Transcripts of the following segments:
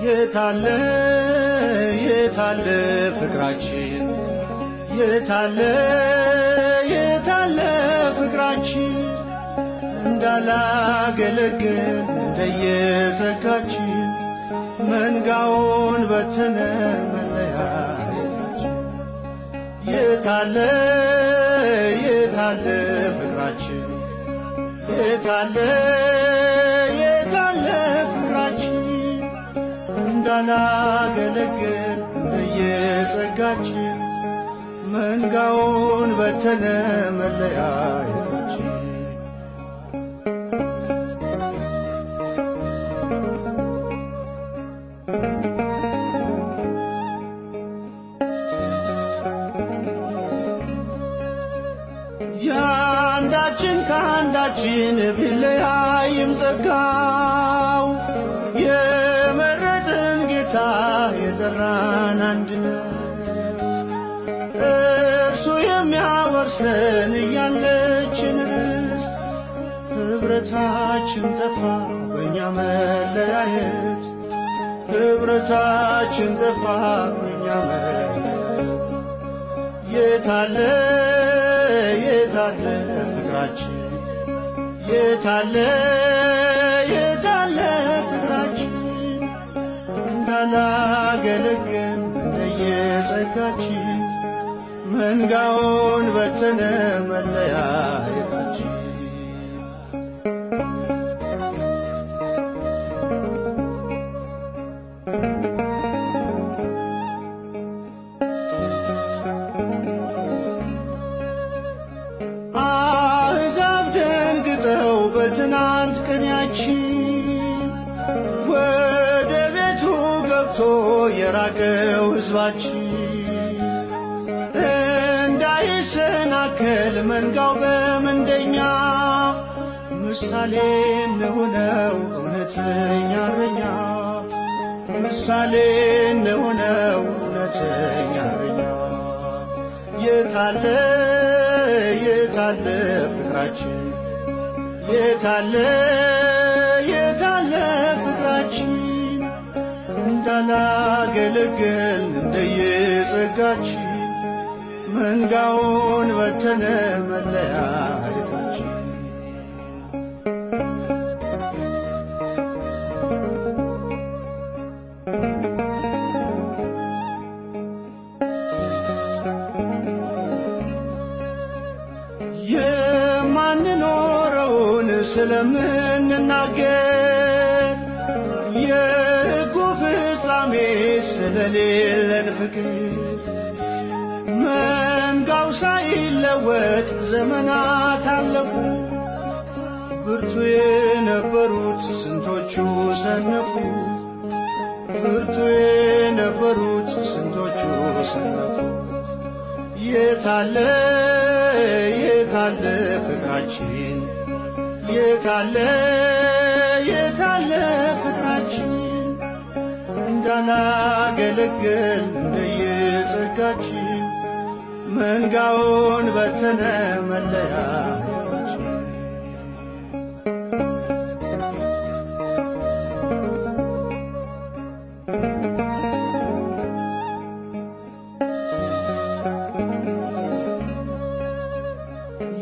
የታለ የታለ ፍቅራችን የታለ የታለ ፍቅራችን እንዳላገለግል እንደየዘጋችን መንጋውን በተነ መለያየታችን የታለ የታለ ፍቅራችን የታለ የታለ ፍቅራችን እንዳላገለግል እንደየጸጋችን መንጋውን በተነ መለያየታችን ያንዳችን ካንዳችን ቢለያይም ጸጋው የመረጠን ጌታ የጠራን አንድነት እርሱ የሚያወርሰን እያለችን ርስት ኅብረታችን ጠፋ በእኛ መለያየት ኅብረታችን ጠፋ በእኛ መለያየት የታለ የታለ ፍቅራችን የታለ የታለ ፍቅራችን እንዳላገለግል እንደየጸጋችን መንጋውን በተነ መለያየታችን አሕዛብ ደንግጠው በትናንት ቅኔያችን ወደ ቤቱ ገብቶ የራቀው ሕዝባችን እንዳይሰናከል መንጋው በምንደኛ ምሳሌ እንሁነው እውነተኛ እረኛ ምሳሌ እንሁነው እውነተኛ እረኛ የታለ የታለ ፍቅራችን የታለ የታለ ፍቅራችን እንዳላገለግል እንደየጸጋችን መንጋውን በተነ መለያየታችን የማንኖረውን ስለምንናገር የሕጉ ፍጻሜ ስለሌለን ፍቅር መንጋው ሳይለወጥ ዘመናት አለፉ ብርቱ የነበሩት ስንቶቹ ሰነፉ ብርቱ የነበሩት ስንቶቹ ሰነፉ የታለ የታለ ፍቅራችን የታለ የታለ ፍቅራችን እንዳላገለግል እንደየጸጋችን መንጋውን በተነ መለያየታችን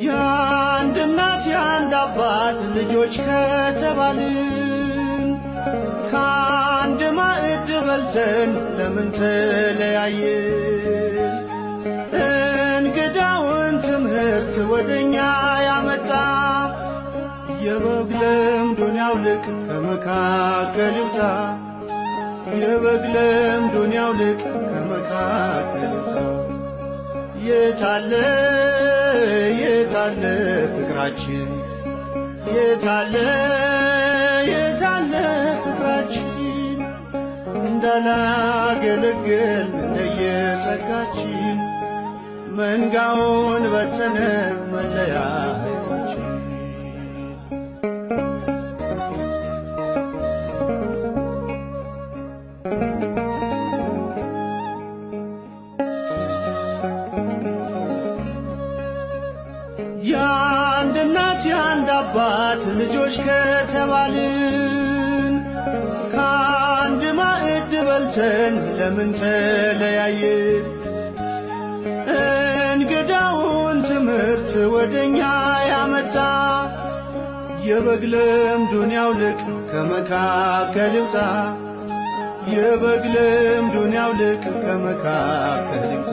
የአንድ እናት የአንድ አባት ልጆች ከተባልን ከአንድ ማዕድ በልተን ለምን ተለያየን? እንግዳውን ትምህርት ወደኛ ያመጣ የበግ ለምዱን ያውልቅ ከመካከል ይውጣ የበግ ለምዱን ያውልቅ ከመካከል ይውጣ የታለ የታለ ፍቅራችን የታለ የታለ ፍቅራችን እንዳላገለግል እንደየጸጋችን መንጋውን በተነ መለያ የአንድ እናት የአንድ አባት ልጆች ከተባልን ከአንድ ማዕድ በልተን ለምን ተለያየን? እንግዳውን ትምህርት ወደኛ ያመጣ የበግ ለምዱን ያውልቅ ከመካከል ይውጣ። የበግ ለምዱን ያውልቅ ከመካከል ይውጣ።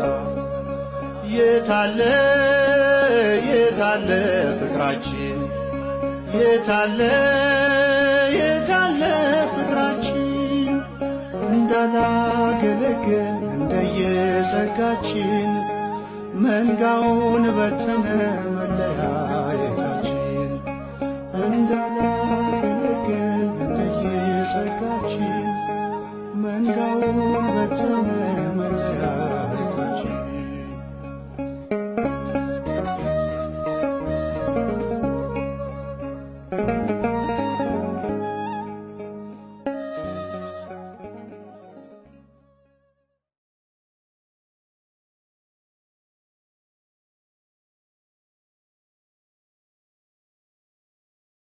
የታለ የታለ ፍቅራችን? የታለ የታለ ፍቅራችን? እንዳላገለገል እንደየጸጋችን መንጋውን በተነ መለያየታችን። እንዳላገለገል እንደየጸጋችን መንጋውን በተነ